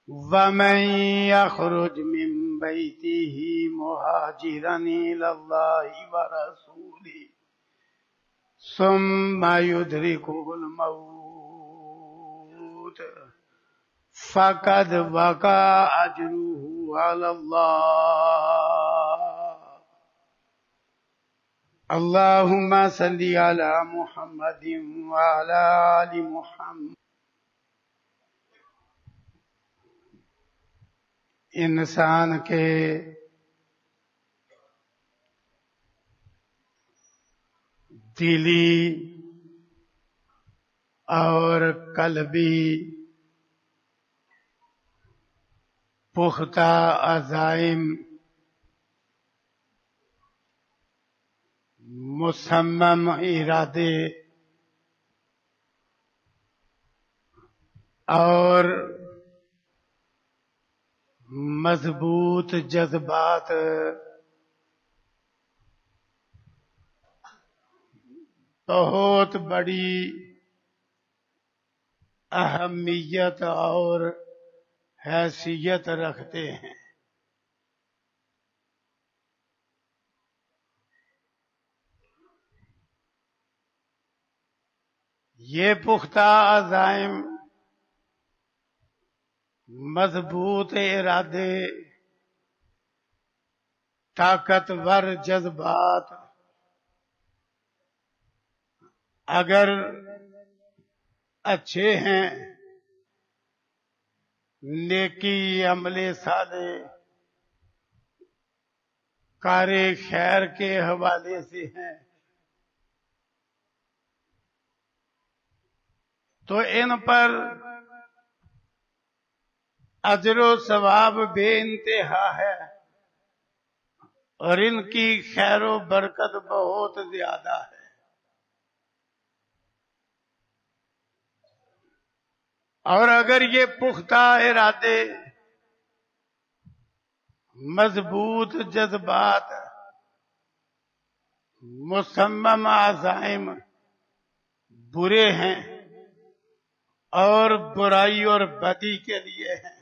ومن يخرج من بيته مهاجرا إلى الله ورسوله ثم يدركه الموت فقد وقع أجره على الله. اللهم صل على محمد وعلى آل محمد. انسان کے دلی اور قلبی پختہ عزائم مصمم ارادے اور مضبوط جذبات بہت بڑی اہمیت اور حیثیت رکھتے ہیں. یہ پختہ عزائم، مضبوط ارادے، طاقتور جذبات اگر اچھے ہیں، نیکی، عمل صالح، کار خیر کے حوالے سے ہیں، تو ان پر اجر و ثواب بے انتہا ہے اور ان کی خیر و برکت بہت زیادہ ہے. اور اگر یہ پختہ ارادے، مضبوط جذبات، مصمم عزائم برے ہیں اور برائی اور بدی کے لیے ہیں،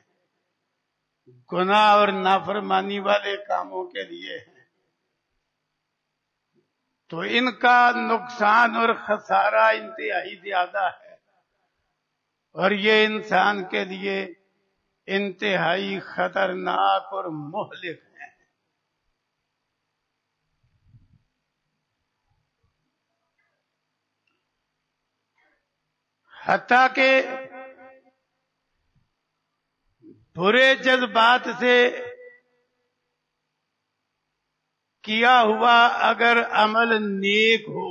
گناہ اور نافرمانی والے کاموں کے لیے ہیں، تو ان کا نقصان اور خسارہ انتہائی زیادہ ہے اور یہ انسان کے لیے انتہائی خطرناک اور مہلک ہیں. حتیٰ کہ برے جذبات سے کیا ہوا اگر عمل نیک ہو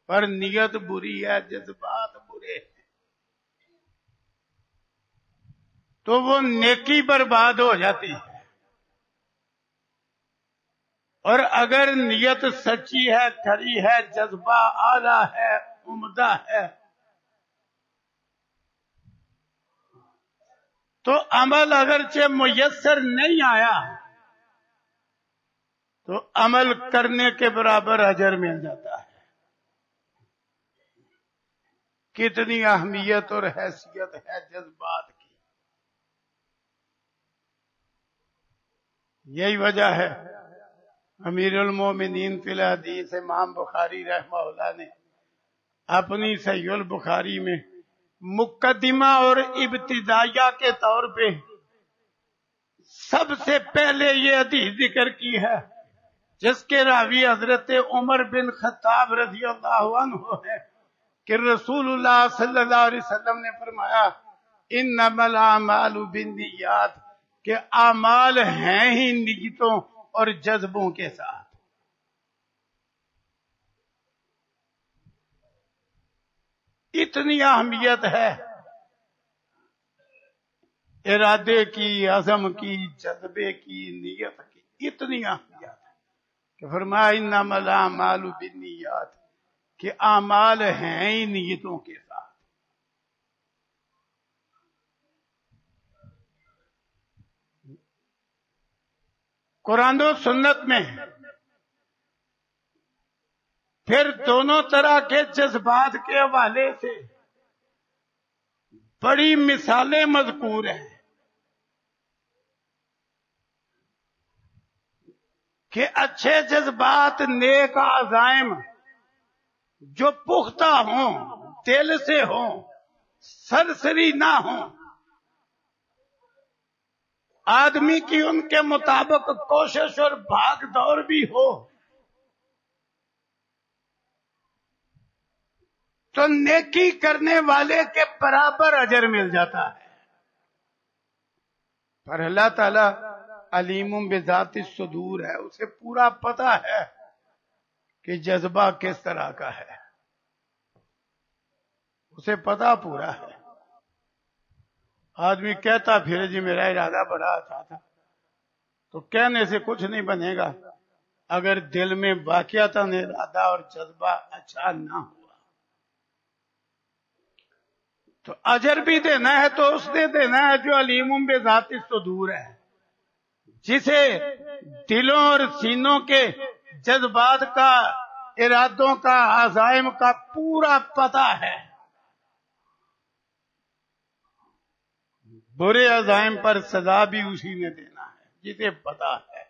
پر نیت بری ہے، جذبات برے ہیں، تو وہ نیکی برباد ہو جاتی ہے. اور اگر نیت سچی ہے، کھری ہے، جذبہ اعلیٰ ہے، عمدہ ہے، تو عمل اگرچہ میسر نہیں آیا تو عمل کرنے کے برابر اجر مل جاتا ہے. کتنی اہمیت اور حیثیت ہے جذبات کی. یہی وجہ ہے امیر المومنین فی الحدیث امام بخاری رحمہ اللہ نے اپنی صحیح البخاری میں مقدمہ اور ابتدائیہ کے طور پہ سب سے پہلے یہ حدیث ذکر کی ہے جس کے راوی حضرت عمر بن خطاب رضی اللہ عنہ ہے کہ رسول اللہ صلی اللہ علیہ وسلم نے فرمایا انما الاعمال بالنیات، کہ اعمال ہیں ہی نیتوں اور جذبوں کے ساتھ. اتنی اہمیت ہے ارادے کی، عزم کی، جذبے کی، نیت کی، اتنی اہمیت ہے کہ فرمایا انما الاعمال بالنیات، کہ اعمال ہیں ہی نیتوں کے ساتھ. قرآن و سنت میں پھر دونوں طرح کے جذبات کے حوالے سے بڑی مثالیں مذکور ہیں. کہ اچھے جذبات، نیک عزائم جو پختہ ہوں، دل سے ہوں، سرسری نہ ہوں، آدمی کی ان کے مطابق کوشش اور بھاگ دوڑ بھی ہو تو نیکی کرنے والے کے برابر اجر مل جاتا ہے۔ پر اللہ تعالیٰ علیم بذات الصدور ہے، اسے پورا پتا ہے کہ جذبہ کس طرح کا ہے، اسے پتا پورا ہے۔ آدمی کہتا پھر جی میرا ارادہ بڑا اچھا تھا، تو کہنے سے کچھ نہیں بنے گا اگر دل میں واقعتاً ارادہ اور جذبہ اچھا نہ ہوا۔ تو اجر بھی دینا ہے تو اس نے دینا ہے جو علیم بذات الصدور ہے، جسے دلوں اور سینوں کے جذبات کا، ارادوں کا، عزائم کا پورا پتہ ہے۔ برے عزائم پر سزا بھی اسی نے دینا ہے، جسے پتا ہے،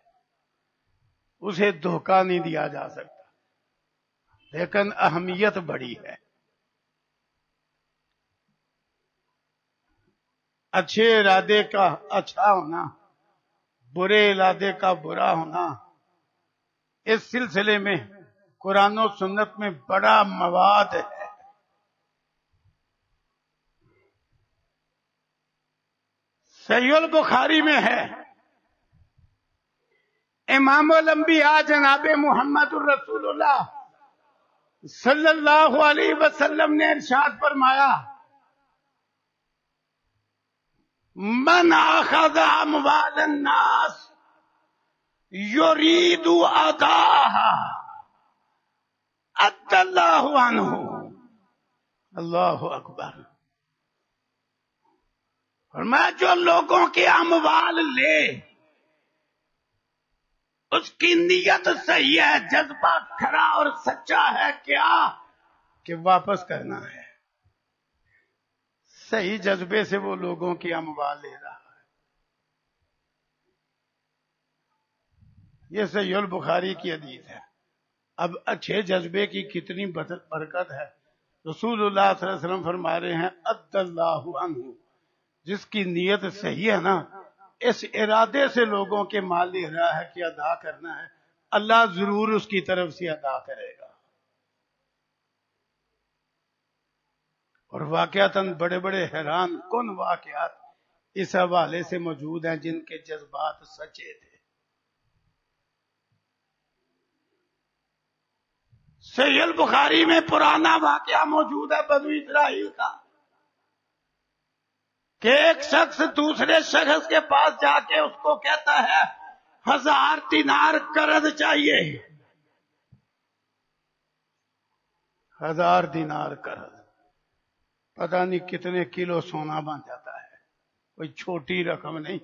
اسے دھوکہ نہیں دیا جا سکتا۔ لیکن اہمیت بڑی ہے۔ اچھے ارادے کا اچھا ہونا، برے ارادے کا برا ہونا، اس سلسلے میں قرآن و سنت میں بڑا مواد ہے۔ صحیح البخاری میں ہے، امام الانبیاء جناب محمد الرسول اللہ صلی اللہ علیہ وسلم نے ارشاد فرمایا، من اخذ اموال الناس یرید اداها ادى اللہ عنہ۔ اللہ اکبر۔ فرمایا جو لوگوں کے اموال لے، اس کی نیت صحیح ہے، جذبہ کھرا اور سچا ہے، کیا کہ واپس کرنا ہے، صحیح جذبے سے وہ لوگوں کی اموال لے رہا ہے۔ یہ صحیح البخاری کی حدیث ہے۔ اب اچھے جذبے کی کتنی برکت ہے۔ رسول اللہ صلی اللہ علیہ وسلم فرما رہے ہیں ادى اللہ عنہ، جس کی نیت صحیح ہے نا، اس ارادے سے لوگوں کے مال لے رہا ہے کہ ادا کرنا ہے، اللہ ضرور اس کی طرف سے ادا کرے گا۔ اور واقعتاً بڑے بڑے حیران کن واقعات اس حوالے سے موجود ہیں جن کے جذبات سچے تھے۔ صحیح البخاری میں پرانا واقعہ موجود ہے بنو اسرائیل کا، کہ ایک شخص دوسرے شخص کے پاس جا کے اس کو کہتا ہے 1000 دینار قرض چاہیے۔ 1000 دینار قرض، پتہ نہیں کتنے کلو سونا بن جاتا ہے، کوئی چھوٹی رقم نہیں۔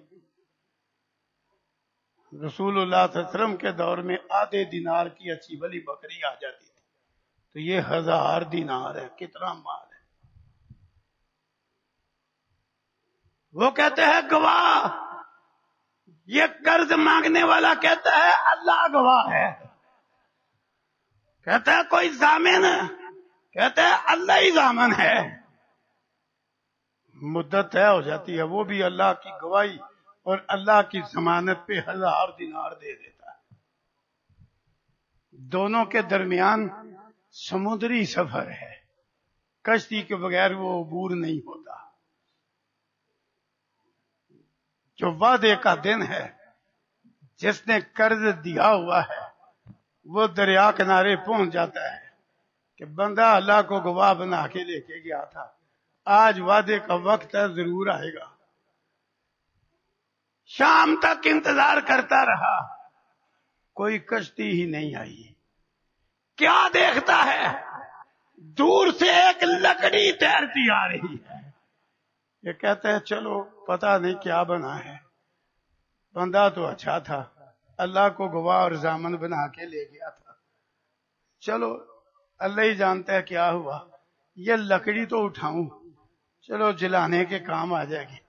رسول اللہ صلی اللہ علیہ وسلم کے دور میں آدھے دینار کی اچھی بلی بکری آ جاتی تھی، تو یہ 1000 دینار ہے، کتنا مال ہے۔ وہ کہتے ہیں گواہ، یہ قرض مانگنے والا کہتا ہے اللہ گواہ ہے، کہتا ہے کوئی ضامن، کہتا ہے اللہ ہی ضامن ہے۔ مدت طے ہو جاتی ہے، وہ بھی اللہ کی گواہی اور اللہ کی ضمانت پہ 1000 دینار دے دیتا ہے۔ دونوں کے درمیان سمندری سفر ہے، کشتی کے بغیر وہ عبور نہیں ہوتا۔ جو وعدے کا دن ہے، جس نے قرض دیا ہوا ہے وہ دریا کنارے پہنچ جاتا ہے کہ بندہ اللہ کو گواہ بنا کے لے کے گیا تھا، آج وعدے کا وقت ہے، ضرور آئے گا۔ شام تک انتظار کرتا رہا، کوئی کشتی ہی نہیں آئی۔ کیا دیکھتا ہے؟ دور سے ایک لکڑی تیرتی آ رہی ہے۔ یہ کہتا ہے چلو پتہ نہیں کیا بنا ہے، بندہ تو اچھا تھا، اللہ کو گواہ اور ضامن بنا کے لے گیا تھا، چلو اللہ ہی جانتا ہے کیا ہوا، یہ لکڑی تو اٹھاؤں، چلو جلانے کے کام آ جائے گی۔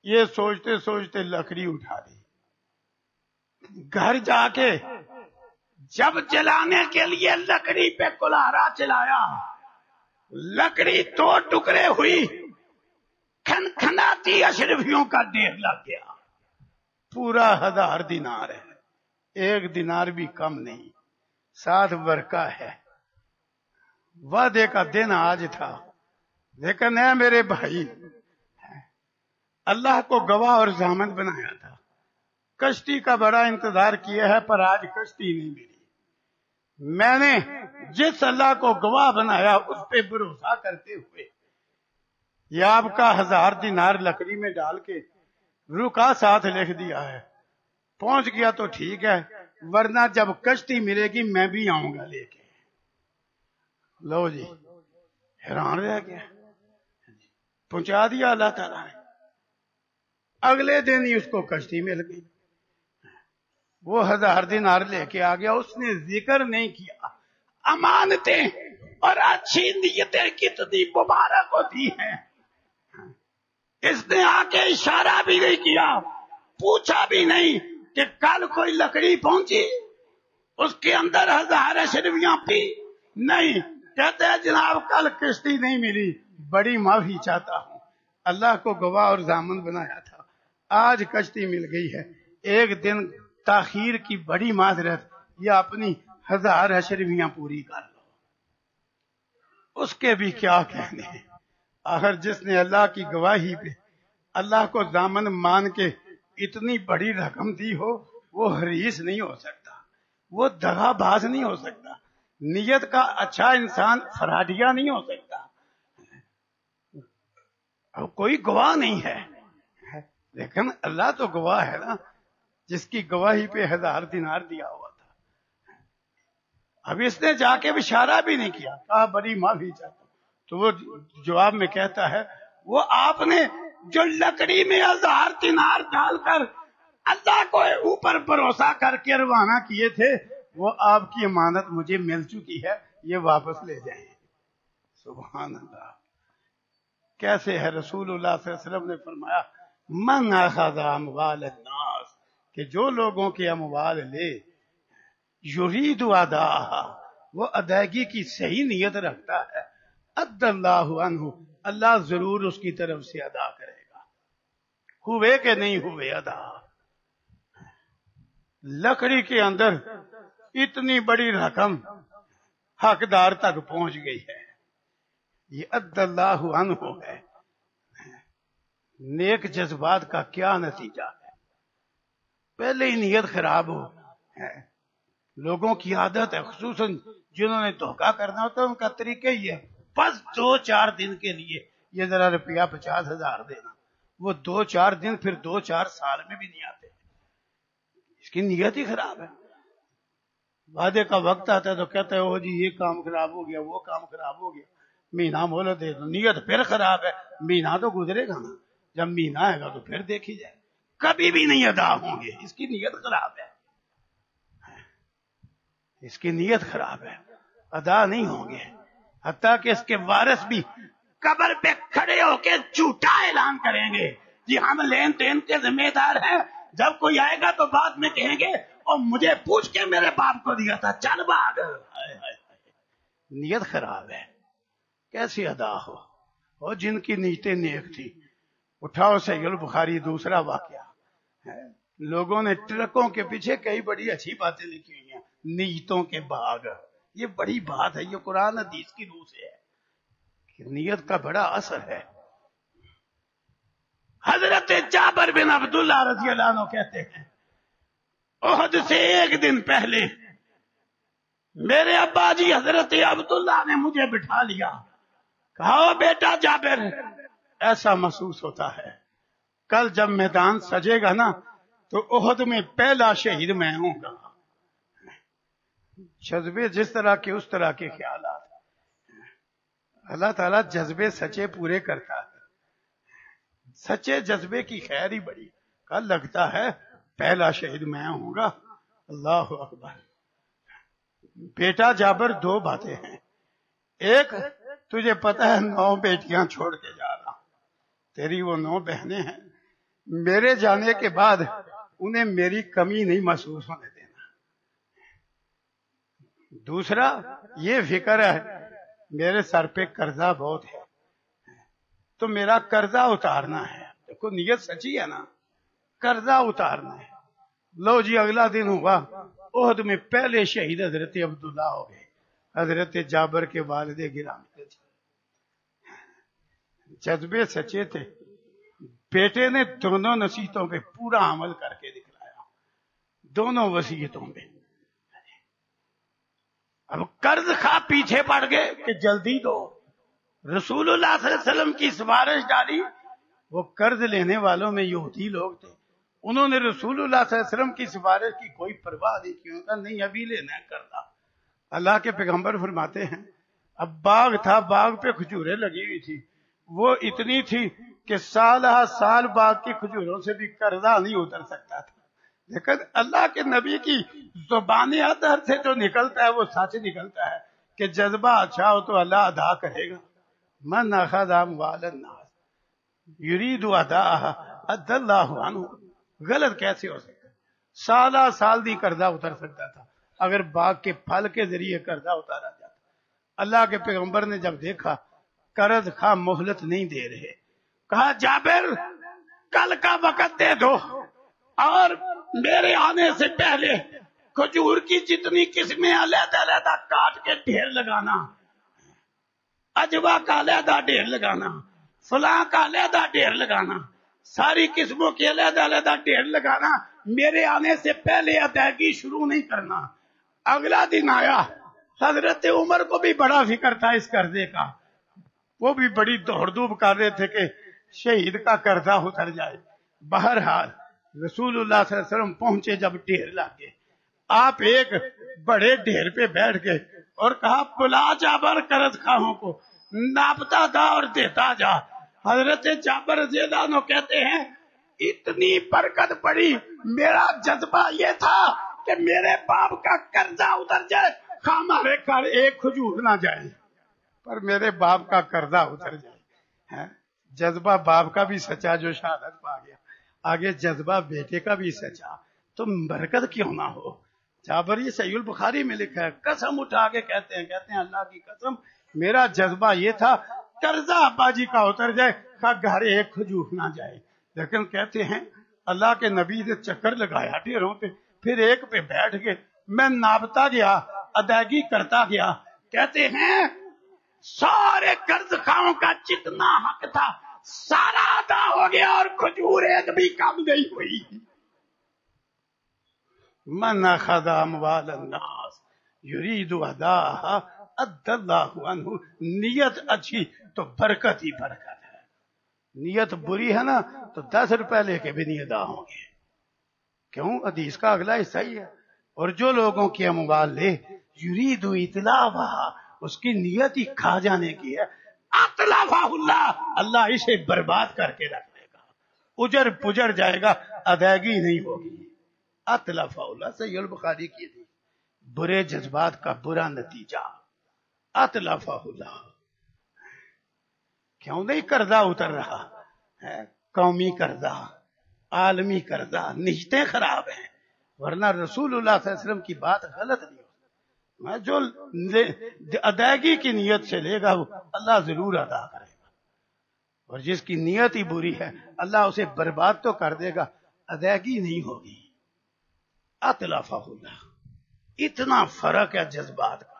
یہ سوچتے سوچتے لکڑی اٹھا دی، گھر جا کے جب جلانے کے لیے لکڑی پہ کلہارا چلایا، لکڑی 2 ٹکڑے ہوئی، کھنکھناتی اشرفیوں کا ڈھیر لگ گیا۔ پورا 1000 دینار ہے، 1 دینار بھی کم نہیں، ساتھ برکہ ہے۔ وعدے کا دن آج تھا، لیکن اے میرے بھائی، اللہ کو گواہ اور ضامن بنایا تھا۔ کشتی کا بڑا انتظار کیا ہے، پر آج کشتی نہیں ملی۔ میں نے جس اللہ کو گواہ بنایا اس پہ بھروسہ کرتے ہوئے یہ آپ کا 1000 دینار لکڑی میں ڈال کے رکا ساتھ لکھ دیا ہے۔ پہنچ گیا تو ٹھیک ہے، ورنہ جب کشتی ملے گی میں بھی آؤں گا لے کے۔ لو جی، حیران رہ گیا، پہنچا دیا اللہ تعالیٰ نے۔ اگلے دن ہی اس کو کشتی مل گئی، وہ 1000 دینار لے کے آ گیا۔ اس نے ذکر نہیں کیا امانتیں اور اچھی نیتیں کتنی مبارک ہوتی ہیں۔ اس نے آ کے اشارہ بھی نہیں کیا، پوچھا بھی نہیں کہ کل کوئی لکڑی پہنچی اس کے اندر 1000 اشرفیاں پی، نہیں، کہتے ہیں جناب کل کشتی نہیں ملی، بڑی معافی چاہتا ہوں، اللہ کو گواہ اور ضامن بنایا تھا، آج کشتی مل گئی ہے، 1 دن تاخیر کی بڑی معذرت، یا اپنی 1000 اشرفیاں پوری کر لو۔ اس کے بھی کیا کہنے ہیں، آخر جس نے اللہ کی گواہی پہ اللہ کو ضامن مان کے اتنی بڑی رقم دی ہو، وہ حریص نہیں ہو سکتا، وہ دغا باز نہیں ہو سکتا، نیت کا اچھا انسان فراڈیا نہیں ہو سکتا۔ اب کوئی گواہ نہیں ہے، لیکن اللہ تو گواہ ہے نا، جس کی گواہی پہ 1000 دینار دیا ہوا تھا۔ اب اس نے جا کے اشارہ بھی نہیں کیا، کہا بڑی معافی چاہتا ہوں، تو وہ جواب میں کہتا ہے وہ آپ نے جو لکڑی میں 1000 دینار ڈال کر اللہ کو اوپر بھروسہ کر کے روانہ کیے تھے، وہ آپ کی امانت مجھے مل چکی ہے، یہ واپس لے جائیں۔ سبحان اللہ، کیسے ہے؟ رسول اللہ صلی اللہ علیہ وسلم نے فرمایا من اخذ اموال الناس، کہ جو لوگوں کے اموال لے، یرید اداءھا، وہ ادائیگی کی صحیح نیت رکھتا ہے، ادى اللہ عنہ، اللہ ضرور اس کی طرف سے ادا کرے گا۔ ہوئے کہ نہیں ہوئے ادا؟ لکڑی کے اندر اتنی بڑی رقم حقدار تک پہنچ گئی ہے، یہ ادى اللہ عنہ ہے۔ نیک جذبات کا کیا نتیجہ ہے؟ پہلے ہی نیت خراب ہو ہے۔ لوگوں کی عادت ہے، خصوصاً جنہوں نے دھوکہ کرنا ہوتا ہے، ان کا طریقہ یہ ہے، بس 2-4 دن کے لیے یہ ذرا روپیہ 50,000 دینا، وہ 2-4 دن پھر 2-4 سال میں بھی نہیں آتے۔ اس کی نیت ہی خراب ہے۔ وعدے کا وقت آتا ہے تو کہتا ہے او جی یہ کام خراب ہو گیا، وہ کام خراب ہو گیا، مہینہ مہلت دے دو، نیت پھر خراب ہے۔ مہینہ تو گزرے گا نا، جب مہینہ آئے گا تو پھر دیکھی جائے، کبھی بھی نہیں ادا ہوں گے، اس کی نیت خراب ہے، اس کی نیت خراب ہے، ادا نہیں ہوں گے۔ حتیٰ کہ اس کے وارث بھی قبر پہ کھڑے ہو کے جھوٹا اعلان کریں گے، جی ہم لین دین کے ذمہ دار ہیں، جب کوئی آئے گا تو بعد میں کہیں گے اور مجھے پوچھ کے میرے باپ کو دیا تھا، چل بھاگ۔ نیت خراب ہے، کیسی ادا ہو؟ اور جن کی نیتیں نیک تھی، اٹھاؤ صحیح البخاری دوسرا واقعہ، لوگوں نے ٹرکوں کے پیچھے کئی بڑی اچھی باتیں لکھی ہوئی ہیں، نیتوں کے باغ، یہ بڑی بات ہے، یہ قرآن حدیث کی روح سے ہے کہ نیت کا بڑا اثر ہے۔ حضرت جابر بن عبداللہ رضی اللہ عنہ کہتے ہیں احد سے 1 دن پہلے میرے ابا جی حضرت عبداللہ نے مجھے بٹھا لیا، کہا او بیٹا جابر، ایسا محسوس ہوتا ہے کل جب میدان سجے گا نا تو احد میں پہلا شہید میں ہوں گا۔ جذبے جس طرح کے اس طرح کے خیالات، اللہ تعالیٰ جذبے سچے پورے کرتا ہے، سچے جذبے کی خیر ہی بڑی۔ کل لگتا ہے پہلا شہید میں ہوں گا، اللہ اکبر۔ بیٹا جابر 2 باتیں ہیں، ایک تجھے پتہ ہے 9 بیٹیاں چھوڑ کے جا رہا، تیری وہ 9 بہنیں ہیں، میرے جانے کے بعد انہیں میری کمی نہیں محسوس ہونے دینا۔ دوسرا یہ فکر ہے میرے سر پہ قرضہ بہت ہے تو میرا قرضہ اتارنا ہے۔ دیکھو نیت سچی ہے نا، قرضہ اتارنا ہے۔ لو جی اگلا دن ہوا، احد میں پہلے شہید حضرت عبداللہ ہو گئے، حضرت جابر کے والد گرامی تھے، جذبے سچے تھے۔ بیٹے نے دونوں نصیحتوں پہ پورا عمل کر کے دکھلایا، دونوں وصیتوں پہ۔ اب قرض خواہ پیچھے پڑ گئے کہ جلدی دو، رسول اللہ صلی اللہ علیہ وسلم کی سفارش ڈالی۔ وہ قرض لینے والوں میں یہودی لوگ تھے، انہوں نے رسول اللہ صلی اللہ علیہ وسلم کی سفارش کی کوئی پرواہ نہیں کی، انہوں نے کہا نہیں ابھی لینا ہے قرضہ۔ اللہ کے پیغمبر فرماتے ہیں اب باغ تھا، باغ پہ کھجوریں لگی ہوئی تھی، وہ اتنی تھی کہ سال ہر سال باغ کی کھجوروں سے بھی قرضہ نہیں اتر سکتا تھا۔ لیکن اللہ کے نبی کی زبان ادھر سے جو نکلتا ہے وہ سچ نکلتا ہے کہ جذبہ اچھا ہو تو اللہ ادا کرے گا۔ من اخذ اموال الناس یرید اداءها ادى الله عنه، غلط کیسے ہو سکتا؟ سالہ سال دی قرضہ اتر سکتا تھا اگر باغ کے پھل کے ذریعے قرضہ اتارا جاتا۔ اللہ کے پیغمبر نے جب دیکھا قرض خواہ مہلت نہیں دے رہے، کہا جابر کل کا وقت دے دو اور میرے آنے سے پہلے کھجور کی جتنی قسمیں علیحدہ علیحدہ کاٹ کے ڈھیر لگانا، اجوا کا علیحدہ ڈھیر لگانا، فلاں کا علیحدہ ڈھیر لگانا، ساری قسموں کی علیحدہ علیحدہ ڈھیر لگانا، میرے آنے سے پہلے ادائیگی شروع نہیں کرنا۔ اگلا دن آیا، حضرت عمر کو بھی بڑا فکر تھا اس قرضے کا، وہ بھی بڑی دوڑ دھوپ کر رہے تھے کہ شہید کا قرضہ اتر جائے۔ بہرحال رسول اللہ صلی اللہ علیہ وسلم پہنچے جب ڈھیر لاگے، آپ ایک بڑے ڈھیر پہ بیٹھ گئے اور کہا بلا جابر قرض خواہوں کو، ناپتا تھا اور دیتا جا۔ حضرت جابر رضی اللہ عنہ کہتے ہیں اتنی برکت پڑی، میرا جذبہ یہ تھا کہ میرے باپ کا قرضہ اتر جائے، ہمارے گھر ایک کھجور نہ جائے پر میرے باپ کا قرضہ اتر جائے۔ جذبہ باپ کا بھی سچا جو شہادت پا گیا، آگے جذبہ بیٹے کا بھی سچا، تو برکت کیوں نہ ہو۔ جابر یہ صحیح البخاری میں لکھا ہے، قسم اٹھا کے کہتے ہیں اللہ کی قسم میرا جذبہ یہ تھا قرضہ ابا جی کا اتر جائے، گھر ایک کھجور نہ جائے۔ لیکن کہتے ہیں اللہ کے نبی نے چکر لگایا ڈھیروں پہ، پھر ایک پہ بیٹھ گئے، میں ناپتا گیا، ادائیگی کرتا گیا۔ کہتے ہیں سارے قرض خواہوں کا جتنا حق تھا سارا ادا ہو گیا اور کھجور ایک بھی کم نہیں ہوئی۔ من اخذ اموال الناس یرید اداءها ادى الله عنه، نیت اچھی تو برکت ہی برکت ہے، نیت بری ہے نا تو 10 روپے لے کے بھی نہیں ادا ہوں گے۔ کیوں؟ حدیث کا اگلا حصہ ہی ہے، اور جو لوگوں کی اموال لے یرید اتلافها، اس کی نیت ہی کھا جانے کی ہے، اتلافہ اللہ، اللہ اسے برباد کر کے رکھ دے گا، اجر پجر جائے گا، ادائیگی نہیں ہوگی۔ اتلافہ اللہ صحیح البخاری کی تھی، برے جذبات کا برا نتیجہ، اتلافہ اللہ۔ کیوں نہیں قرضہ اتر رہا ہے؟ قومی قرضہ، عالمی قرضہ، نشتیں خراب ہیں، ورنہ رسول اللہ صلی اللہ علیہ وسلم کی بات غلط نہیں ہو۔ جو ادائیگی کی نیت سے لے گا وہ اللہ ضرور ادا کرے گا، اور جس کی نیت ہی بری ہے اللہ اسے برباد تو کر دے گا، ادائیگی نہیں ہوگی۔ اتلافہ اللہ، اتنا فرق ہے جذبات کا۔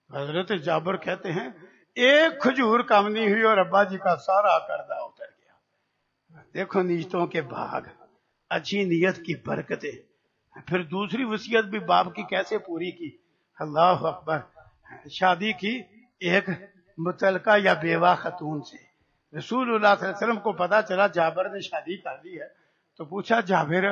حضرت جابر کہتے ہیں ایک کھجور کم نہیں ہوئی اور ابا جی کا سارا قرضہ اتر گیا۔ دیکھو نیتوں کے بھاگ، اچھی نیت کی برکتیں۔ پھر دوسری وصیت بھی باپ کی کیسے پوری کی، اللہ اکبر۔ شادی کی ایک متعلقہ یا بیوہ خاتون سے، رسول اللہ صلی اللہ علیہ وسلم کو پتا چلا جابر نے شادی کر لی ہے، تو پوچھا جابر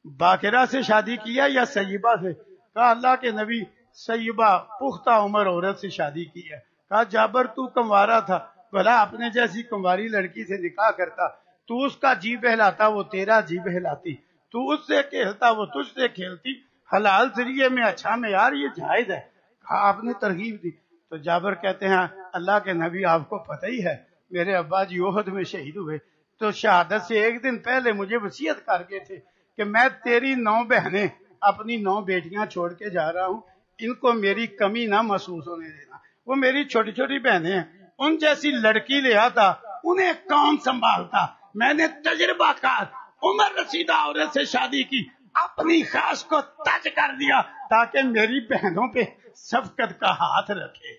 باقرہ سے شادی کیا یا سیبہ سے؟ کہا اللہ کے نبی سیبہ پختہ عمر عورت سے شادی کی ہے۔ کہا جابر تو کنوارا تھا، بھلا اپنے جیسی کنواری لڑکی سے نکاح کرتا، تو اس کا جی بہلاتا وہ تیرا جی بہلاتی، تو اس سے کھیلتا وہ تجھ سے کھیلتی، حلال ذریعے میں اچھا معیار یہ جائز ہے۔ کہا آپ نے ترغیب دی۔ تو جابر کہتے ہیں اللہ کے نبی آپ کو پتہ ہی ہے میرے ابا جی احد میں شہید ہوئے، تو شہادت سے ایک دن پہلے مجھے وصیت کر کے تھے کہ میں تیری 9 بہنیں اپنی 9 بیٹیاں چھوڑ کے جا رہا ہوں، ان کو میری کمی نہ محسوس ہونے دینا، وہ میری چھوٹی چھوٹی بہنیں ہیں، ان جیسی لڑکی لے آتا انہیں کون سنبھالتا؟ میں نے تجربہ کار عمر رسیدہ عورت سے شادی کی، اپنی خاص کو تج کر دیا تاکہ میری بہنوں پہ شفقت کا ہاتھ رکھے۔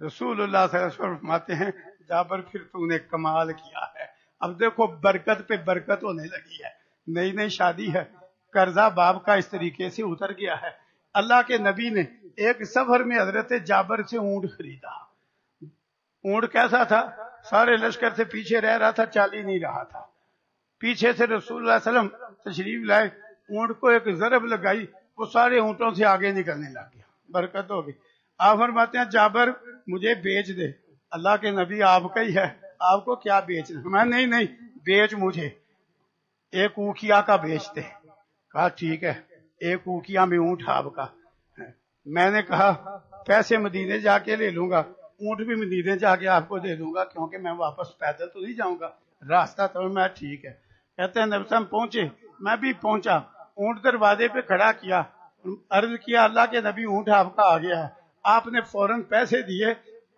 رسول اللہ صلی اللہ علیہ وسلم فرماتے ہیں جابر پھر تو نے کمال کیا ہے، اب دیکھو برکت پہ برکت ہونے لگی ہے، نئی نئی شادی ہے، قرضہ باپ کا اس طریقے سے اتر گیا ہے۔ اللہ کے نبی نے ایک سفر میں حضرت جابر سے اونٹ خریدا، اونٹ کیسا تھا؟ سارے لشکر سے پیچھے رہ رہا تھا، چال ہی نہیں رہا تھا، پیچھے سے رسول اللہ صلی اللہ علیہ وسلم تشریف لائے، اونٹ کو ایک ضرب لگائی، وہ سارے اونٹوں سے آگے نکلنے لگ گیا، برکت ہو گئی۔ آپ فرماتے ہیں جابر مجھے بیچ دے، اللہ کے نبی آپ کا ہی ہے، آپ کو کیا بیچنا؟ میں نہیں بیچ مجھے، ایک اوکیا کا بیچ دے۔ کہا ٹھیک ہے، ایک اوکیا میں اونٹ آپ کا۔ میں نے کہا پیسے مدینے جا کے لے لوں گا، اونٹ بھی مدینے جا کے آپ کو دے دوں گا، کیونکہ میں واپس پیدل تو نہیں جاؤں گا، راستہ تو میں ٹھیک ہے۔ کہتے ہیں نبی صاحب پہنچے، میں بھی پہنچا، اونٹ دروازے پہ کھڑا کیا، عرض کیا اللہ کے نبی اونٹ آپ کا آ گیا ہے۔ آپ نے فوراً پیسے دیے،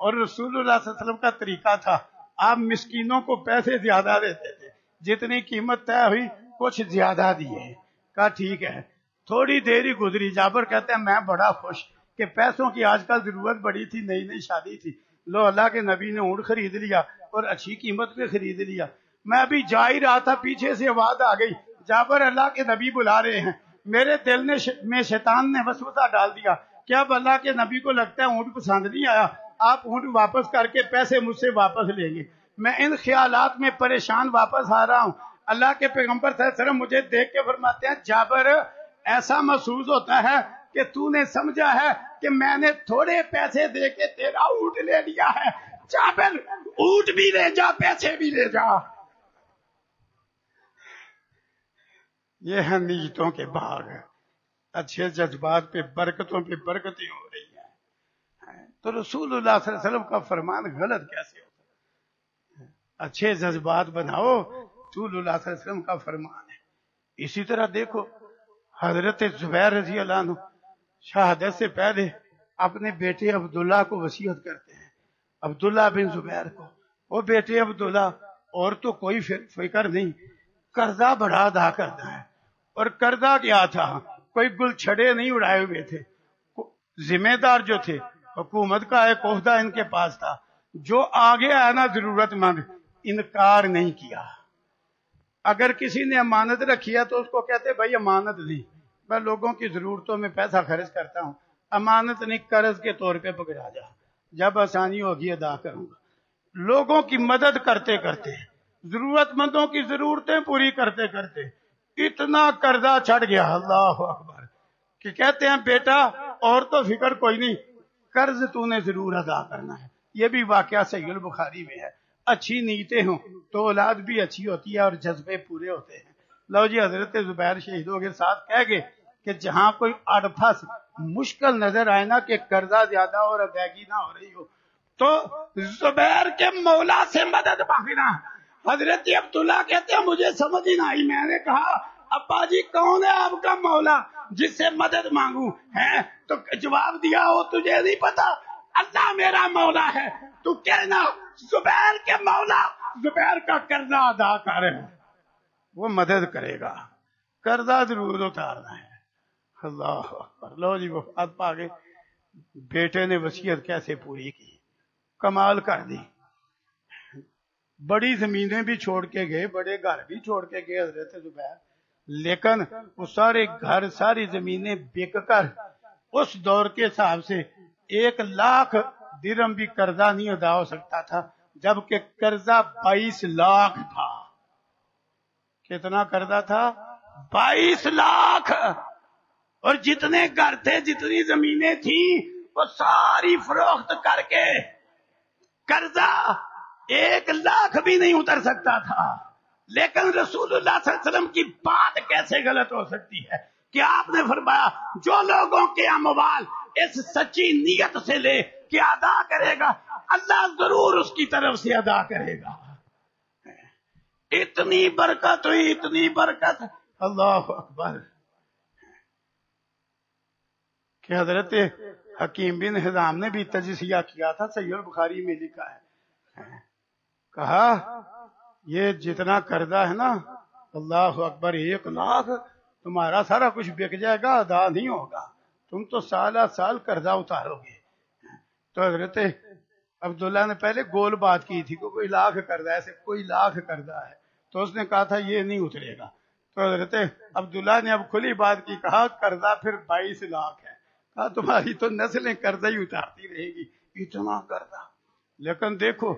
اور رسول اللہ صلی اللہ علیہ وسلم کا طریقہ تھا آپ مسکینوں کو پیسے زیادہ دیتے تھے، جتنی قیمت طے ہوئی کچھ زیادہ دیے۔ کہا ٹھیک ہے، تھوڑی دیر ہی گزری، جابر کہتے ہیں میں بڑا خوش کہ پیسوں کی آج کل ضرورت بڑی تھی، نئی نئی شادی تھی، لو اللہ کے نبی نے اونٹ خرید لیا اور اچھی قیمت پہ خرید لیا۔ میں ابھی جا ہی رہا تھا، پیچھے سے آواز آ گئی جابر اللہ کے نبی بلا رہے ہیں۔ میرے دل میں شیطان نے وسوسہ ڈال دیا کہ اب اللہ کے نبی کو لگتا ہے اونٹ پسند نہیں آیا، آپ اونٹ واپس کر کے پیسے مجھ سے واپس لیں گے۔ میں ان خیالات میں پریشان واپس آ رہا ہوں، اللہ کے پیغمبر صلی اللہ علیہ وسلم مجھے دیکھ کے فرماتے ہیں جابر ایسا محسوس ہوتا ہے کہ تو نے سمجھا ہے کہ میں نے تھوڑے پیسے دے کے تیرا اونٹ لے لیا ہے، جابر اونٹ بھی لے جا، پیسے بھی لے جا۔ یہ ہے نیتوں کے باغ، اچھے جذبات پہ برکتوں پہ برکتیں ہو رہی ہیں۔ تو رسول اللہ صلی اللہ علیہ وسلم کا فرمان غلط کیسے ہوتا ہے؟ اچھے جذبات بناؤ، رسول اللہ صلی اللہ علیہ وسلم کا فرمان ہے۔ اسی طرح دیکھو حضرت زبیر رضی اللہ عنہ شہادت سے پہلے اپنے بیٹے عبداللہ کو وصیت کرتے ہیں، عبداللہ بن زبیر کو، وہ بیٹے عبداللہ اور تو کوئی فکر نہیں، قرضہ بڑا ادا کرنا ہے۔ اور قرضہ کیا تھا؟ کوئی گل چھڑے نہیں اڑائے ہوئے تھے، ذمہ دار جو تھے حکومت کا ایک عہدہ ان کے پاس تھا، جو آگے آیا نا ضرورت مند انکار نہیں کیا۔ اگر کسی نے امانت رکھی ہے تو اس کو کہتے بھائی امانت نہیں، میں لوگوں کی ضرورتوں میں پیسہ خرچ کرتا ہوں، امانت نہیں قرض کے طور پہ پکڑا جا، جب آسانی ہوگی ادا کروں گا۔ لوگوں کی مدد کرتے کرتے، ضرورت مندوں کی ضرورتیں پوری کرتے کرتے اتنا قرضہ چڑھ گیا، اللہ اکبر، کہ کہتے ہیں بیٹا اور تو فکر کوئی نہیں، قرض تو نے ضرور ادا کرنا ہے۔ یہ بھی واقعہ صحیح البخاری میں ہے۔ اچھی نیتیں ہوں تو اولاد بھی اچھی ہوتی ہے اور جذبے پورے ہوتے ہیں۔ لو جی حضرت زبیر شہیدوں کے ساتھ کہہ گئے کہ جہاں کوئی اڑپھس مشکل نظر آئے نا کہ قرضہ زیادہ اور ادائیگی نہ ہو رہی ہو تو زبیر کے مولا سے مدد مانگنا۔ حضرت عبداللہ کہتے ہیں مجھے سمجھ ہی نہ آئی، میں نے کہا ابا جی کون ہے آپ کا مولا جس سے مدد مانگوں ہے؟ تو جواب دیا وہ تجھے نہیں پتا، اللہ میرا مولا ہے، تو کہنا زبیر کے مولا زبیر کا قرضہ ادا کر، وہ مدد کرے گا، قرضہ ضرور اتارنا ہے۔ اللہ اکبر۔ لو جی وفات پا گئے، بیٹے نے وصیت کیسے پوری کی، کمال کر دی، بڑی زمینیں بھی چھوڑ کے گئے، بڑے گھر بھی چھوڑ کے گئے حضرت زبیر، لیکن وہ سارے گھر ساری زمینیں بک کر اس دور کے حساب سے 1,00,000 درہم بھی قرضہ نہیں ادا ہو سکتا تھا، جبکہ قرضہ 22 لاکھ تھا۔ کتنا قرضہ تھا؟ 22 لاکھ۔ اور جتنے گھر تھے، جتنی زمینیں تھیں، وہ ساری فروخت کر کے قرضہ 1,00,000 بھی نہیں اتر سکتا تھا۔ لیکن رسول اللہ صلی اللہ علیہ وسلم کی بات کیسے غلط ہو سکتی ہے کہ آپ نے فرمایا جو لوگوں کے اموال اس سچی نیت سے لے کہ ادا کرے گا، اللہ ضرور اس کی طرف سے ادا کرے گا۔ اتنی برکت ہوئی، اتنی برکت، اللہ اکبر، کہ حضرت حکیم بن حزام نے بھی تجزیہ کیا تھا، صحیح البخاری میں لکھا ہے، کہا یہ جتنا قرضہ ہے نا، اللہ اکبر، 1,00,000 تمہارا سارا کچھ بک جائے گا، ادا نہیں ہوگا، تم تو سالہ سال قرضہ اتارو گے۔ تو حضرت عبداللہ نے پہلے گول بات کی تھی کہ کوئی 1,00,000 قرضہ ہے، ایسے کوئی 1,00,000 قرضہ ہے، تو اس نے کہا تھا یہ نہیں اترے گا۔ تو حضرت عبداللہ نے اب کھلی بات کی، کہا قرضہ پھر 22,00,000 ہے، کہا تمہاری تو نسلیں قرضہ ہی اتارتی رہے گی، اتنا قرضہ۔ لیکن دیکھو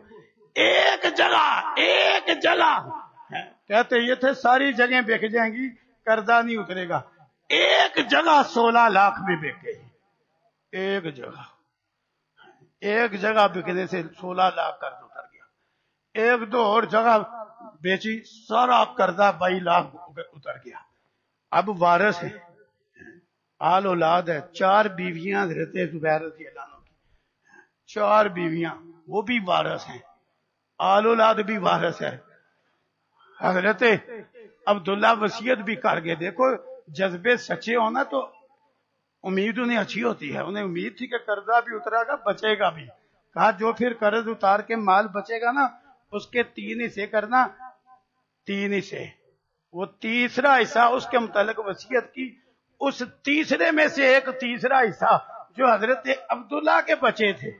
ایک جگہ کہتے یہ تھے ساری جگہیں بک جائیں گی، قرضہ نہیں اترے گا، ایک جگہ 16,00,000 میں بک گئی، ایک جگہ بکنے سے 16,00,000 قرض اتر گیا، ایک دو اور جگہ بیچی، سارا قرضہ 22,00,000 اتر گیا۔ اب وارث ہے، آل اولاد ہے، 4 بیویاں حضرت زبیر رضی اللہ عنہ کی، 4 بیویاں، وہ بھی وارث ہیں، آل اولاد بھی وارث ہے۔ حضرت عبداللہ وصیت بھی کر گئے۔ دیکھو جذبے سچے ہونا تو امید انہیں اچھی ہوتی ہے، انہیں امید تھی کہ قرضہ بھی اترا گا، بچے گا بھی، کہا جو پھر قرض اتار کے مال بچے گا نا اس کے 3 حصے کرنا، 3 حصے، وہ تیسرا حصہ اس کے متعلق وصیت کی، اس تیسرے میں سے ایک تیسرا حصہ جو حضرت عبداللہ کے بچے تھے،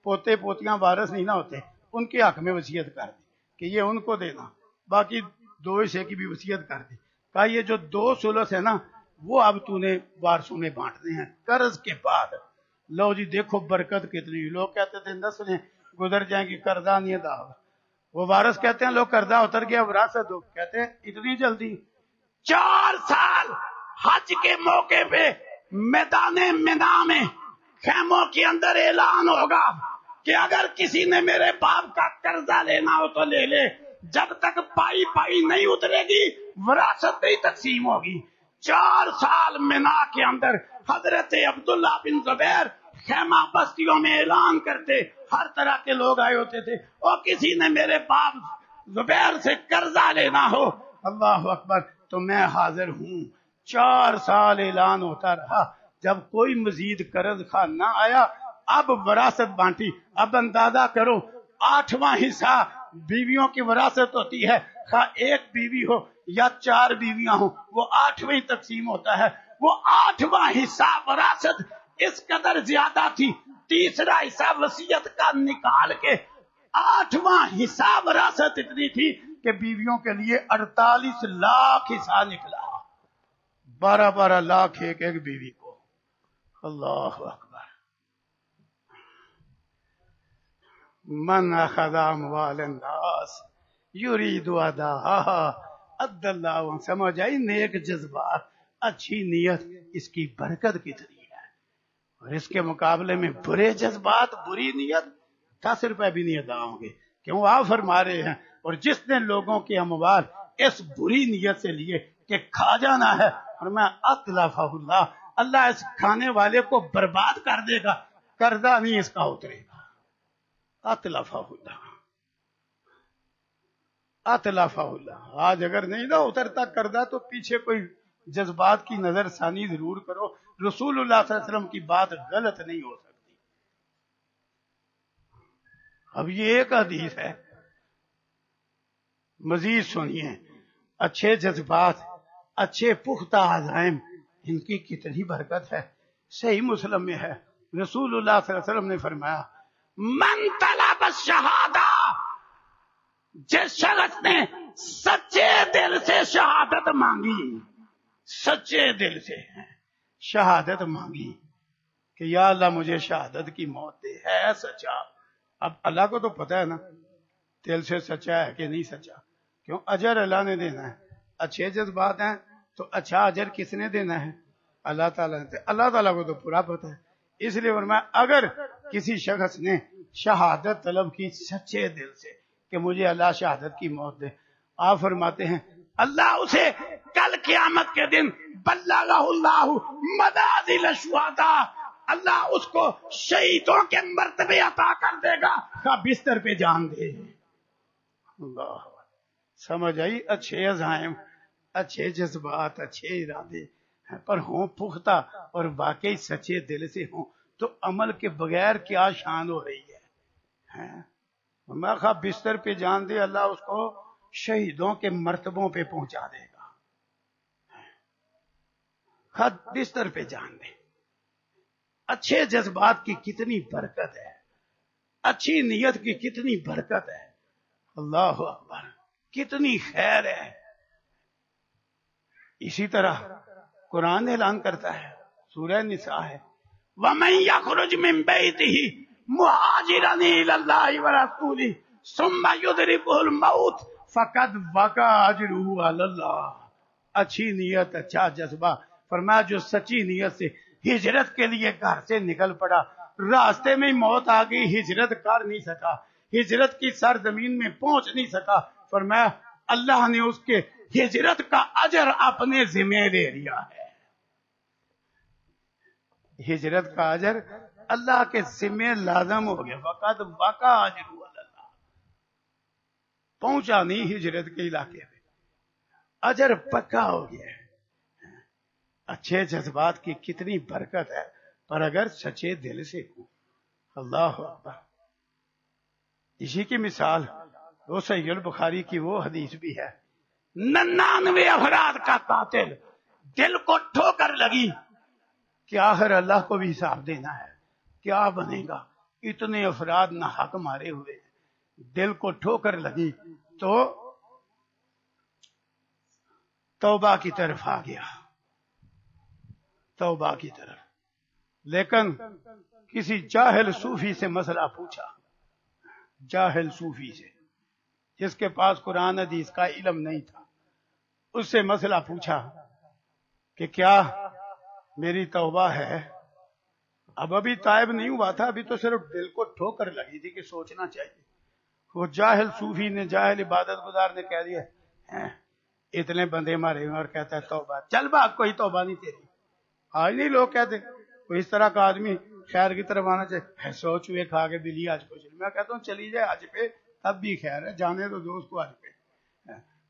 پوتے پوتیاں وارث نہیں نہ ہوتے، ان کے حق میں وصیت کر دی کہ یہ ان کو دینا، باقی 2 حصے کی بھی وصیت کر دی، کہا یہ جو 2 ثلث ہے نا وہ اب تو نے وارثوں میں بانٹنے ہیں قرض کے بعد۔ لو جی دیکھو برکت کتنی، لوگ کہتے تھے نسلیں گزر جائیں گی قرضہ نہیں ادا ہوگا، وہ وارث کہتے ہیں لو قرضہ اتر گیا وراثت دو، کہتے ہیں اتنی جلدی؟ 4 سال حج کے موقع پہ میدان منا میں خیموں کے اندر اعلان ہوگا کہ اگر کسی نے میرے باپ کا قرضہ لینا ہو تو لے لے، جب تک پائی نہیں اترے گی وراثت نہیں تقسیم ہوگی۔ 4 سال منا کے اندر حضرت عبداللہ بن زبیر خیمہ بستیوں میں اعلان کرتے، ہر طرح کے لوگ آئے ہوتے تھے، اور کسی نے میرے باپ زبیر سے قرضہ لینا ہو، اللہ اکبر، تو میں حاضر ہوں۔ 4 سال اعلان ہوتا رہا، جب کوئی مزید قرض خواہ نہ آیا، اب وراثت بانٹی۔ اب اندازہ کرو 8واں حصہ بیویوں کی وراثت ہوتی ہے، خواہ ایک بیوی ہو یا 4 بیویاں ہوں، وہ 8ویں تقسیم ہوتا ہے، وہ 8واں حصہ وراثت اس قدر زیادہ تھی، تیسرا حصہ وصیت کا نکال کے 8واں حصہ وراثت اتنی تھی کہ بیویوں کے لیے 48 لاکھ حصہ نکلا، 12 لاکھ ایک بیوی کو، اللہ اکبر۔ من اخذ اموال الناس یرید اداها ادى الله، سمجھ آئی؟ نیک جذبات، اچھی نیت، اس کی برکت کتنی ہے، اور اس کے مقابلے میں برے جذبات، بری نیت، 10 روپے بھی نہیں ادا ہوں گے، کیوں؟ آپ فرما رہے ہیں، اور جس نے لوگوں کے اموال اس بری نیت سے لیے کہ کھا جانا ہے، اور میں اتلفہ اللہ، اللہ اس کھانے والے کو برباد کر دے گا، قرضہ نہیں اس کا اترے گا، اتلفہ اللہ، اتلفہ اللہ۔ آج اگر نہیں نہ اترتا قرضہ تو پیچھے کوئی جذبات کی نظر ثانی ضرور کرو، رسول اللہ صلی اللہ علیہ وسلم کی بات غلط نہیں ہو سکتی۔ اب یہ ایک حدیث ہے، مزید سنیے، اچھے جذبات، اچھے پختہ عزائم، ان کی کتنی برکت ہے۔ صحیح مسلم میں ہے، رسول اللہ صلی اللہ علیہ وسلم نے فرمایا، من طلب الشہادہ، جس شخص نے سچے دل سے شہادت مانگی، سچے دل سے شہادت مانگی کہ یا اللہ مجھے شہادت کی موت دے، ہے سچا۔ اب اللہ کو تو پتہ ہے نا دل سے سچا ہے کہ نہیں سچا، کیوں؟ اجر اللہ نے دینا ہے، اچھے جذبات ہیں تو اچھا اجر کس نے دینا ہے؟ اللہ تعالیٰ نے۔ اللہ تعالیٰ کو تو پورا پتہ ہے، اس لیے فرمایا اگر کسی شخص نے شہادت طلب کی سچے دل سے کہ مجھے اللہ شہادت کی موت دے، آپ فرماتے ہیں اللہ اسے کل قیامت کے دن بلغہ اللہ منازل الشہداء، اللہ اس کو شہیدوں کے مرتبے عطا کر دے گا، بستر پہ جان دے۔ اللہ سمجھ آئی؟ اچھے عزائم، اچھے جذبات، اچھے ارادے پر ہوں پختہ اور واقعی سچے دل سے ہوں تو عمل کے بغیر کیا شان ہو رہی ہے۔ میں خواہ بستر پہ جان دے، اللہ اس کو شہیدوں کے مرتبوں پہ پہنچا دے گا۔ خود بستر پہ جان دے، اچھے جذبات کی کتنی برکت ہے، اچھی نیت کی کتنی برکت ہے، اللہ اکبر، کتنی خیر ہے۔ اسی طرح قرآن اعلان کرتا ہے، سورہ نساء ہے، وَمَن يَخْرُجْ مِن بَيْتِهِ مُهَاجِرًا إِلَى اللَّهِ وَرَسُولِهِ ثُمَّ يُدْرِكْهُ الْمَوْتُ فَقَدْ وَقَعَ أَجْرُهُ عَلَى اللَّهِ۔ اچھی نیت، اچھا جذبہ، فرمایا جو سچی نیت سے ہجرت کے لیے گھر سے نکل پڑا، راستے میں موت آ گئی، ہجرت کر نہیں سکا، ہجرت کی سرزمین میں پہنچ نہیں سکا، فرمایا اللہ نے اس کے ہجرت کا اجر اپنے ذمہ لے لیا ہے۔ ہجرت کا اجر اللہ کے ذمہ لازم ہو گیا، وقت واقع اجر اللہ، پہنچا نہیں ہجرت کے علاقے میں، اجر پکا ہو گیا ہے۔ اچھے جذبات کی کتنی برکت ہے، پر اگر سچے دل سے ہو، اللہ اکبر۔ اسی کی مثال وہ صحیح البخاری کی وہ حدیث بھی ہے، 99 افراد کا قاتل، دل کو ٹھوکر لگی کہ آخر اللہ کو بھی حساب دینا ہے، کیا بنے گا، اتنے افراد نہ حق مارے ہوئے، دل کو ٹھوکر لگی تو توبہ کی طرف آ گیا، توبہ کی طرف، لیکن کسی جاہل صوفی سے مسئلہ پوچھا، جاہل صوفی سے جس کے پاس قرآن حدیث کا علم نہیں تھا، اس سے مسئلہ پوچھا کہ کیا میری توبہ ہے؟ ابھی تائب نہیں ہوا تھا، ابھی تو صرف دل کو ٹھوکر لگی تھی کہ سوچنا چاہیے۔ وہ جاہل صوفی نے، جاہل عبادت گزار نے کہہ دیا اتنے بندے مارے اور کہتا ہے توبہ، چل بھاگ، کوئی توبہ نہیں تیری۔ آج نہیں لوگ کہتے کوئی اس طرح کا آدمی خیر کی طرف آنا چاہیے، سو چوہے کھا کے بلی آج کو چلی، میں کہتا ہوں چلی جائے آج پہ تب بھی خیر ہے، جانے تو دوست کو آج پہ۔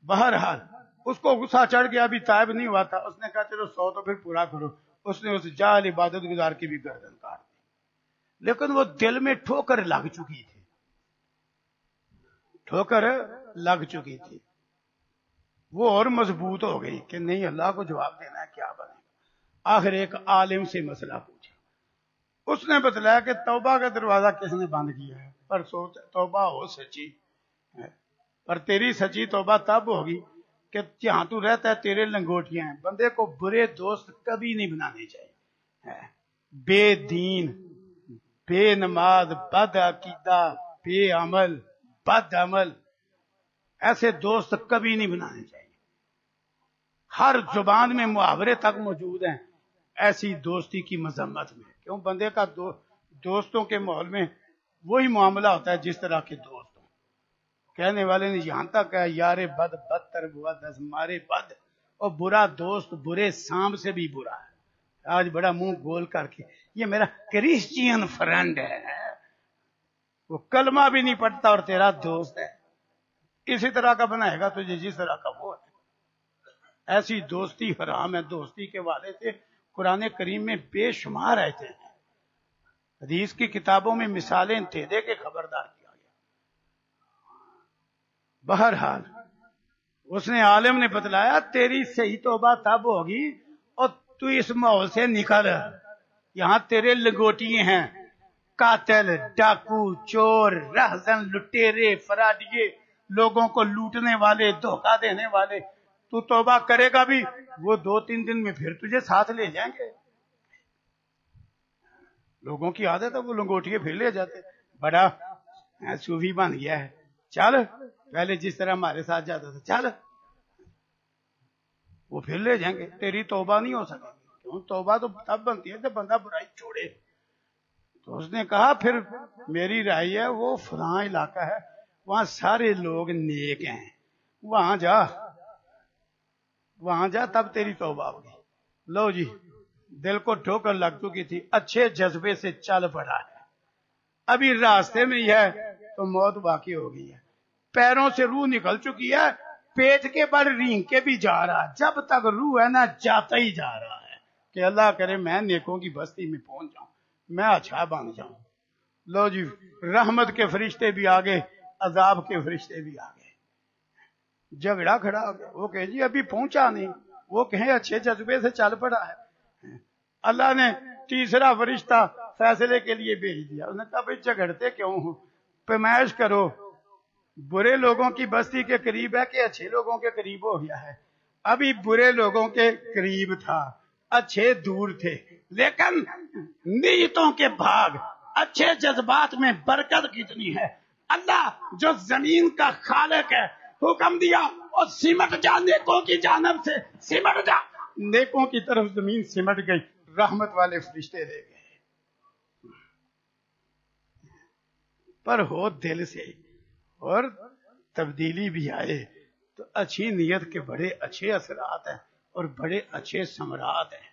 بہرحال اس کو غصہ چڑھ گیا، ابھی تائب نہیں ہوا تھا، اس نے کہا چلو 100 تو پھر پورا کرو، اس نے اس جاہل عبادت گزار کی بھی گردن کاٹ دی، لیکن وہ دل میں ٹھوکر لگ چکی تھی، ٹھوکر لگ چکی تھی، وہ اور مضبوط ہو گئی کہ نہیں اللہ کو جواب دینا ہے، کیا بنے گا۔ آخر ایک عالم سے مسئلہ پوچھا، اس نے بتلایا کہ توبہ کا دروازہ کس نے بند کیا ہے، پر سوچ توبہ ہو سچی، پر تیری سچی توبہ تب ہوگی کہ جہاں تو رہتا ہے تیرے لنگوٹیاں ہیں۔ بندے کو برے دوست کبھی نہیں بنانے چاہیے، بے دین، بے نماز، بد عقیدہ، بے عمل، بد عمل، ایسے دوست کبھی نہیں بنانے چاہیے۔ ہر زبان میں محاورے تک موجود ہیں ایسی دوستی کی مذمت میں، کیوں بندے کا دوستوں کے ماحول میں وہی معاملہ ہوتا ہے جس طرح کے دوست ہوں۔ کہنے والے نے یہاں تک کہا یار بد بدتر ہوا دس مارے بد، اور برا دوست برے سانپ سے بھی برا ہے۔ آج بڑا منہ گول کر کے یہ میرا کرسچین فرینڈ ہے، وہ کلمہ بھی نہیں پڑھتا اور تیرا دوست ہے، اسی طرح کا بنائے گا تجھے جس طرح کا وہ ہے۔ ایسی دوستی حرام ہے۔ دوستی کے والے سے قرآن کریم میں بے شمار آیتیں ہیں، حدیث کی کتابوں میں مثالیں دے دے کے خبردار کیا گیا۔ بہرحال اس نے عالم نے بتلایا تیری صحیح توبہ تب ہوگی اور تو اس ماحول سے نکل، یہاں تیرے لنگوٹیے ہیں، قاتل، ڈاکو، چور، رہزن، لٹیرے، فرادیے، لوگوں کو لوٹنے والے، دھوکہ دینے والے، تو توبہ کرے گا بھی وہ 2-3 دن میں پھر تجھے ساتھ لے جائیں گے۔ لوگوں کی عادت ہے وہ لنگوٹیے پھر لے جاتے، بڑا صوفی بن گیا ہے، چل پہلے جس طرح ہمارے ساتھ جاتا تھا چل، وہ پھر لے جائیں گے، تیری توبہ نہیں ہو سکے گی۔ کیوں؟ توبہ تو تب بنتی ہے جب بندہ برائی چھوڑے۔ تو اس نے کہا پھر میری رائے ہے وہ فلاں علاقہ ہے وہاں سارے لوگ نیک ہیں، وہاں جا تب تیری توبہ ہوگی۔ لو جی، دل کو ٹھوکر لگ چکی تھی، اچھے جذبے سے چل پڑا ہے، ابھی راستے میں ہی ہے تو موت واقع ہو گئی ہے، پیروں سے روح نکل چکی ہے، پیٹ کے بل رینگ کے بھی جا رہا ہے، جب تک روح ہے نا جاتا ہی جا رہا ہے کہ اللہ کرے میں نیکوں کی بستی میں پہنچ جاؤں، میں اچھا بن جاؤں۔ لو جی، رحمت کے فرشتے بھی آگے، عذاب کے فرشتے بھی آگے، جھگڑا کھڑا ہو گیا۔ وہ کہ جی ابھی پہنچا نہیں، وہ کہیں اچھے جذبے سے چل پڑا ہے۔ اللہ نے تیسرا فرشتہ فیصلے کے لیے بھیج دیا، انہوں نے کہا بھائی جھگڑتے کیوں ہو، پیمائش کرو، برے لوگوں کی بستی کے قریب ہے کہ اچھے لوگوں کے قریب ہو گیا ہے؟ ابھی برے لوگوں کے قریب تھا، اچھے دور تھے، لیکن نیتوں کے بھاگ، اچھے جذبات میں برکت کتنی ہے۔ اللہ جو زمین کا خالق ہے حکم دیا اور سمٹ جا نیکوں کی جانب سے، سمٹ جا، نیکوں کی طرف زمین سمٹ گئی، رحمت والے فرشتے رہ گئے۔ پر ہو دل سے اور تبدیلی بھی آئے تو اچھی نیت کے بڑے اچھے اثرات ہیں اور بڑے اچھے ثمرات ہیں۔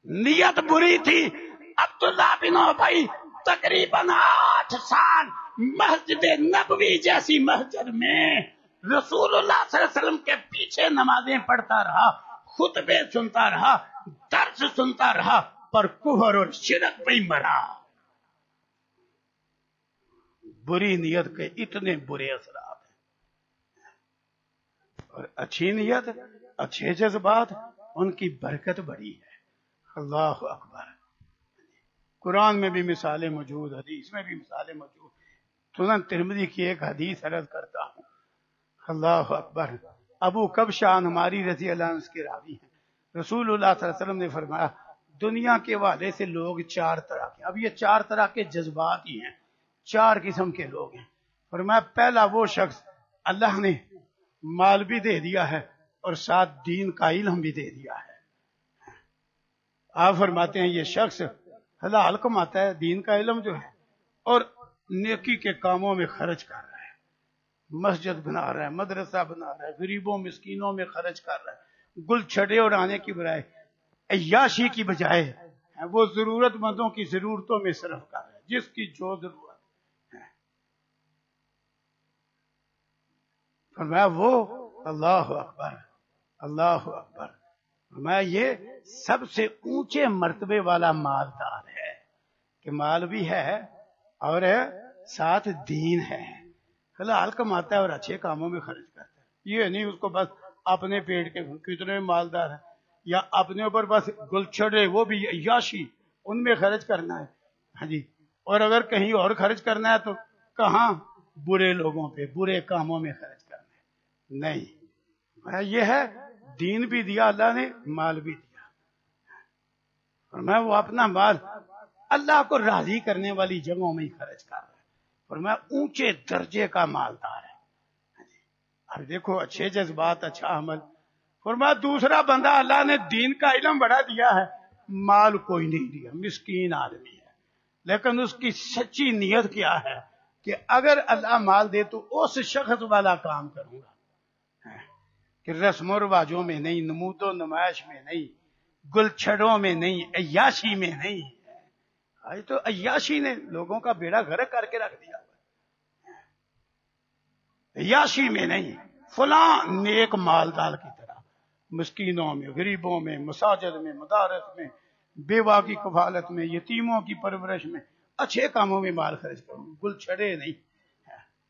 نیت بری تھی، عبداللہ بن ابی تقریباً 8 سال مسجد نبوی جیسی مسجد میں رسول اللہ صلی اللہ علیہ وسلم کے پیچھے نمازیں پڑھتا رہا، خطبے سنتا رہا، درس سنتا رہا، پر کفر اور شرک پہ ہی مرا۔ بری نیت کے اتنے برے اثرات ہیں، اور اچھی نیت، اچھے جذبات، ان کی برکت بڑی ہے۔ اللہ اکبر۔ قرآن میں بھی مثالیں موجود، حدیث میں بھی مثالیں موجود۔ سنن ترمذی کی ایک حدیث عرض کرتا ہوں۔ اللہ اکبر۔ ابو کبشہ ہماری رضی اللہ عنہ کے راوی ہیں۔ رسول اللہ صلی اللہ علیہ وسلم نے فرمایا دنیا کے حوالے سے لوگ 4 طرح کے، اب یہ 4 طرح کے جذبات ہی ہیں، 4 قسم کے لوگ ہیں۔ فرمایا پہلا وہ شخص اللہ نے مال بھی دے دیا ہے اور ساتھ دین کا علم بھی دے دیا ہے۔ آپ فرماتے ہیں یہ شخص حلال کماتا ہے، دین کا علم جو ہے، اور نیکی کے کاموں میں خرچ کر رہا ہے، مسجد بنا رہا ہے، مدرسہ بنا رہا ہے، غریبوں مسکینوں میں خرچ کر رہا ہے، گل چھڑے اڑانے کی بجائے، عیاشی کی بجائے وہ ضرورت مندوں کی ضرورتوں میں صرف کر رہا ہے، جس کی جو ضرورت ہے۔ فرمایا وہ اللہ اکبر، اللہ اکبر، فرمایا یہ سب سے اونچے مرتبے والا مالدار ہے کہ مال بھی ہے اور ساتھ دین ہے، حلال کماتا ہے اور اچھے کاموں میں خرچ کرتا ہے۔ یہ نہیں اس کو بس اپنے پیٹ کے کتنے مالدار ہیں، یا اپنے اوپر بس گل چھڑے، وہ بھی عیاشی، ان میں خرچ کرنا ہے، ہاں جی، اور اگر کہیں اور خرچ کرنا ہے تو کہاں؟ برے لوگوں پہ، برے کاموں میں خرچ کرنا ہے۔ نہیں، یہ ہے دین بھی دیا اللہ نے، مال بھی دیا، اور میں وہ اپنا مال اللہ کو راضی کرنے والی جگہوں میں ہی خرچ کر رہا ہے، اور میں اونچے درجے کا مالدار ہے۔ اب دیکھو اچھے جذبات، اچھا عمل۔ فرمایا دوسرا بندہ اللہ نے دین کا علم بڑا دیا ہے، مال کوئی نہیں دیا، مسکین آدمی ہے، لیکن اس کی سچی نیت کیا ہے کہ اگر اللہ مال دے تو اس شخص والا کام کروں گا، کہ رسم و رواجوں میں نہیں، نمود و نمائش میں نہیں، گل چھڑوں میں نہیں، عیاشی میں نہیں۔ آج تو عیاشی نے لوگوں کا بیڑا غرق کر کے رکھ دیا، عیاشی میں نہیں، فلاں نیک مالدار کی طرح مسکینوں میں، غریبوں میں، مساجد میں، مدارس میں، بیوہ کی کفالت میں، یتیموں کی پرورش میں، اچھے کاموں میں مال خرچ کروں، گل چھڑے نہیں،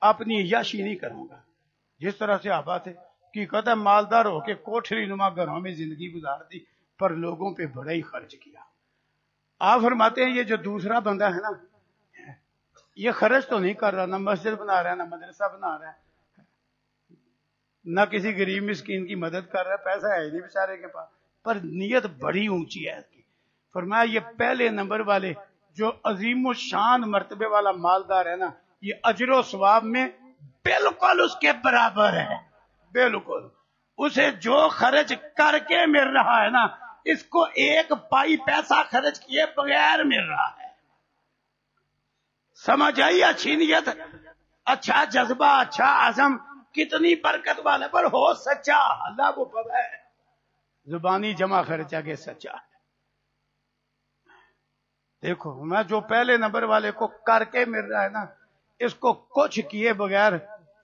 اپنی عیاشی نہیں کروں گا۔ جس طرح سے آباد ہے کی قدر مالدار ہو کے کوٹھری نما گھروں میں زندگی گزار دی، پر لوگوں پہ بڑا ہی خرچ کیا۔ آپ فرماتے ہیں یہ جو دوسرا بندہ ہے نا، یہ خرچ تو نہیں کر رہا، نہ مسجد بنا رہا ہے، نہ مدرسہ بنا رہا ہے، نہ کسی غریب مسکین کی مدد کر رہا ہے، پیسہ ہے نہیں بیچارے کے پاس، پر نیت بڑی اونچی ہے اس کی۔ فرمایا یہ پہلے نمبر والے جو عظیم الشان مرتبے والا مالدار ہے نا، یہ اجر و ثواب میں بالکل اس کے برابر ہے، بالکل۔ اسے جو خرچ کر کے مل رہا ہے نا، اس کو 1 پائی پیسہ خرچ کیے بغیر مل رہا ہے۔ سمجھ آئی؟ اچھی نیت، اچھا جذبہ، اچھا عزم کتنی برکت والا، پر ہو سچا، اللہ کو پتہ ہے، زبانی جمع خرچہ کے سچا ہے۔ دیکھو میں جو پہلے نمبر والے کو کر کے مل رہا ہے نا، اس کو کچھ کیے بغیر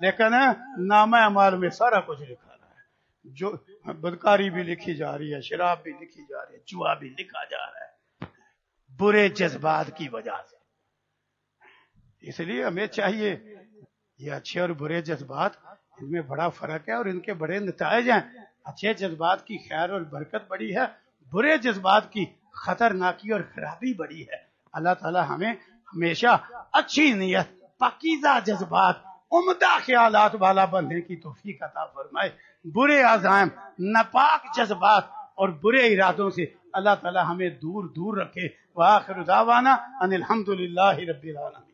لیکن نامہ اعمال میں سارا کچھ لکھا رہا ہے، جو بدکاری بھی لکھی جا رہی ہے، شراب بھی لکھی جا رہی ہے، جوا بھی لکھا جا رہا ہے، برے جذبات کی وجہ سے۔ اس لیے ہمیں چاہیے یہ اچھے اور برے جذبات، ان میں بڑا فرق ہے اور ان کے بڑے نتائج ہیں۔ اچھے جذبات کی خیر اور برکت بڑی ہے، برے جذبات کی خطرناکی اور خرابی بڑی ہے۔ اللہ تعالی ہمیں ہمیشہ اچھی نیت، پاکیزہ جذبات، عمدہ خیالات والا بننے کی توفیق عطا فرمائے۔ برے عزائم، ناپاک جذبات اور برے ارادوں سے اللہ تعالی ہمیں دور دور رکھے۔ وآخر دعوانا ان الحمد للہ رب العالمین۔